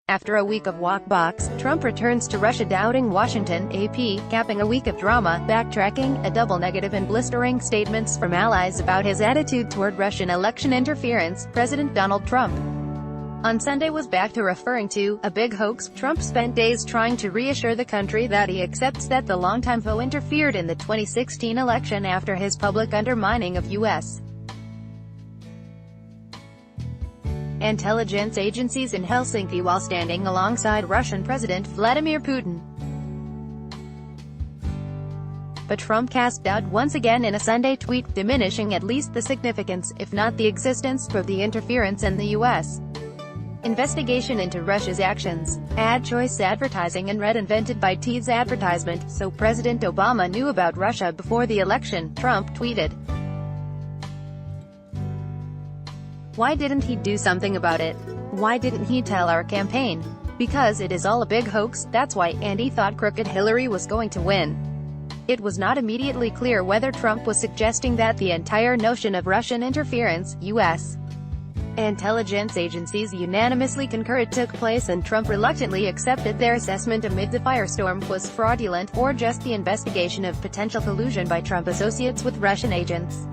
After a week of walkbacks, Trump returns to Russia doubting Washington, AP, capping a week of drama, backtracking, a double negative and blistering statements from allies about his attitude toward Russian election interference. President Donald Trump on Sunday was back to referring to a big hoax. Trump spent days trying to reassure the country that he accepts that the longtime foe interfered in the 2016 election after his public undermining of U.S. intelligence agencies in Helsinki while standing alongside Russian President Vladimir Putin. But Trump cast doubt once again in a Sunday tweet, diminishing at least the significance, if not the existence, of the interference in the U.S. investigation into Russia's actions. Ad choice advertising and read invented by T's advertisement, so President Obama knew about Russia before the election, Trump tweeted. Why didn't he do something about it? Why didn't he tell our campaign? Because it is all a big hoax, that's why, and he thought crooked Hillary was going to win. It was not immediately clear whether Trump was suggesting that the entire notion of Russian interference, U.S. intelligence agencies unanimously concurred took place and Trump reluctantly accepted their assessment amid the firestorm was fraudulent, or just the investigation of potential collusion by Trump associates with Russian agents.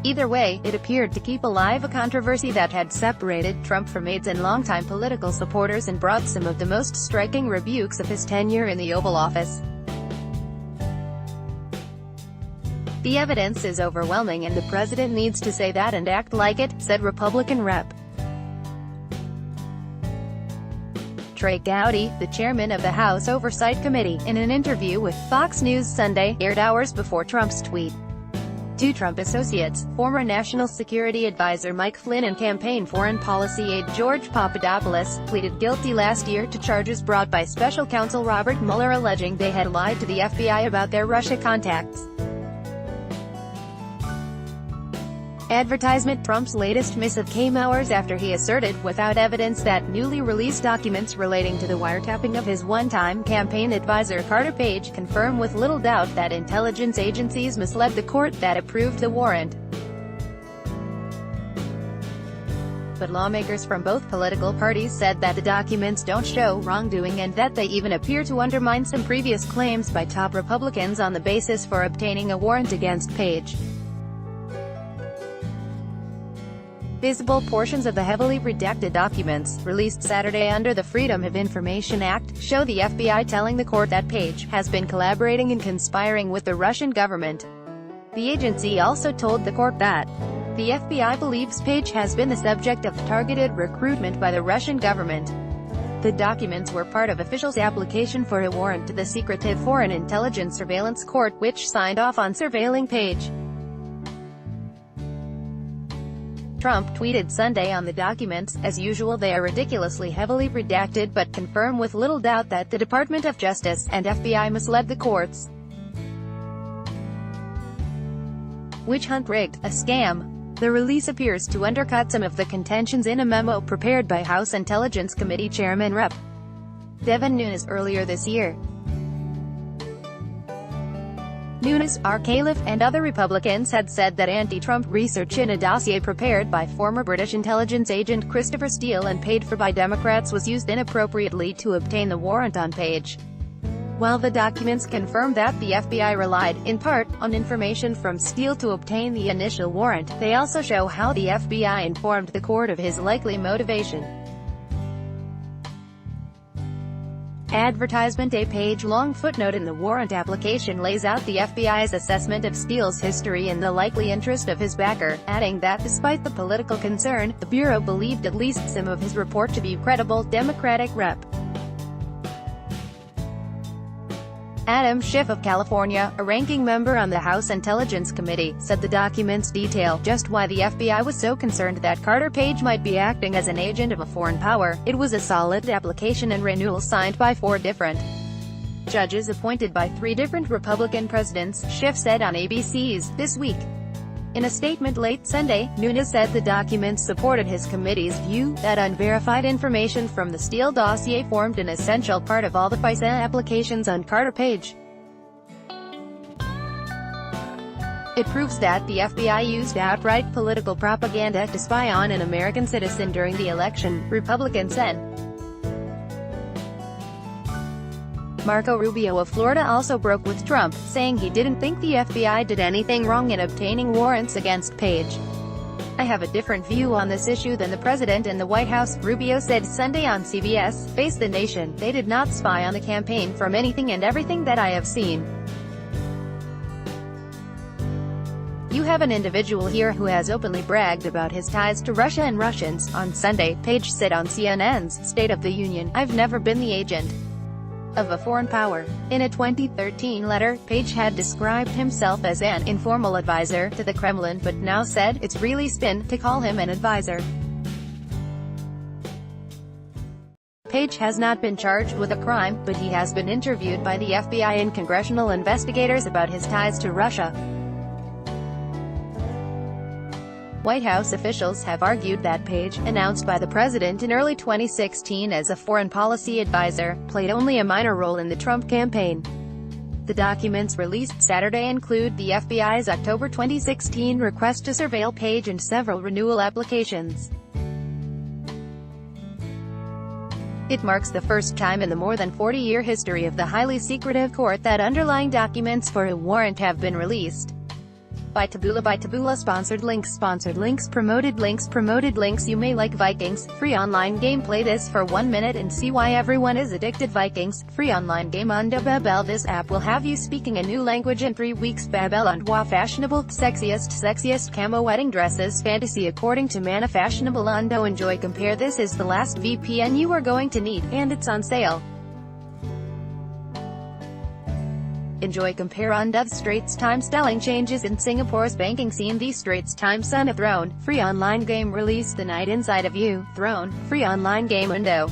Either way, it appeared to keep alive a controversy that had separated Trump from aides and longtime political supporters and brought some of the most striking rebukes of his tenure in the Oval Office. The evidence is overwhelming and the president needs to say that and act like it, said Republican Rep. Trey Gowdy, the chairman of the House Oversight Committee, in an interview with Fox News Sunday, aired hours before Trump's tweet. Two Trump associates, former National Security Advisor Mike Flynn and campaign foreign policy aide George Papadopoulos, pleaded guilty last year to charges brought by special counsel Robert Mueller alleging they had lied to the FBI about their Russia contacts. Advertisement. Trump's latest missive came hours after he asserted, without evidence, that newly released documents relating to the wiretapping of his one-time campaign advisor Carter Page confirm with little doubt that intelligence agencies misled the court that approved the warrant. But lawmakers from both political parties said that the documents don't show wrongdoing and that they even appear to undermine some previous claims by top Republicans on the basis for obtaining a warrant against Page. Visible portions of the heavily redacted documents, released Saturday under the Freedom of Information Act, show the FBI telling the court that Page has been collaborating and conspiring with the Russian government. The agency also told the court that the FBI believes Page has been the subject of targeted recruitment by the Russian government. The documents were part of officials' application for a warrant to the secretive Foreign Intelligence Surveillance Court, which signed off on surveilling Page. Trump tweeted Sunday on the documents, as usual they are ridiculously heavily redacted but confirm with little doubt that the Department of Justice and FBI misled the courts. Witch hunt rigged, a scam. The release appears to undercut some of the contentions in a memo prepared by House Intelligence Committee Chairman Rep. Devin Nunes earlier this year. Nunes, R. Califf, and other Republicans had said that anti-Trump research in a dossier prepared by former British intelligence agent Christopher Steele and paid for by Democrats was used inappropriately to obtain the warrant on Page. While the documents confirm that the FBI relied, in part, on information from Steele to obtain the initial warrant, they also show how the FBI informed the court of his likely motivation. Advertisement. A page-long footnote in the warrant application lays out the FBI's assessment of Steele's history and the likely interest of his backer, adding that, despite the political concern, the Bureau believed at least some of his report to be credible. Democratic Rep. Adam Schiff of California, a ranking member on the House Intelligence Committee, said the documents detail just why the FBI was so concerned that Carter Page might be acting as an agent of a foreign power. It was a solid application and renewal signed by 4 different judges appointed by 3 different Republican presidents, Schiff said on ABC's This Week. In a statement late Sunday, Nunes said the documents supported his committee's view that unverified information from the Steele dossier formed an essential part of all the FISA applications on Carter Page. It proves that the FBI used outright political propaganda to spy on an American citizen during the election, Republican said. Marco Rubio of Florida also broke with Trump, saying he didn't think the FBI did anything wrong in obtaining warrants against Page. "I have a different view on this issue than the president and the White House," Rubio said Sunday on CBS, Face the Nation. "They did not spy on the campaign from anything and everything that I have seen. You have an individual here who has openly bragged about his ties to Russia and Russians." On Sunday, Page said on CNN's State of the Union, "I've never been the agent of a foreign power." In a 2013 letter, Page had described himself as an informal advisor to the Kremlin, but now said, "It's really spin to call him an advisor." Page has not been charged with a crime, but he has been interviewed by the FBI and congressional investigators about his ties to Russia. White House officials have argued that Page, announced by the president in early 2016 as a foreign policy advisor, played only a minor role in the Trump campaign. The documents released Saturday include the FBI's October 2016 request to surveil Page and several renewal applications. It marks the first time in the more than 40-year history of the highly secretive court that underlying documents for a warrant have been released. By Taboola Sponsored links Promoted links You may like Vikings, free online game. Play this for 1 minute and see why everyone is addicted. Vikings, free online game on Babel. This app will have you speaking a new language in 3 weeks. Babel on Wa fashionable, sexiest camo wedding dresses, fantasy according to Mana fashionable Undo. Enjoy compare. This is the last VPN you are going to need, and it's on sale. Enjoy compare on the Straits Times telling changes in Singapore's banking scene. The Straits Times Son of Throne, free online game released the night inside of you, Throne, free online game Undo.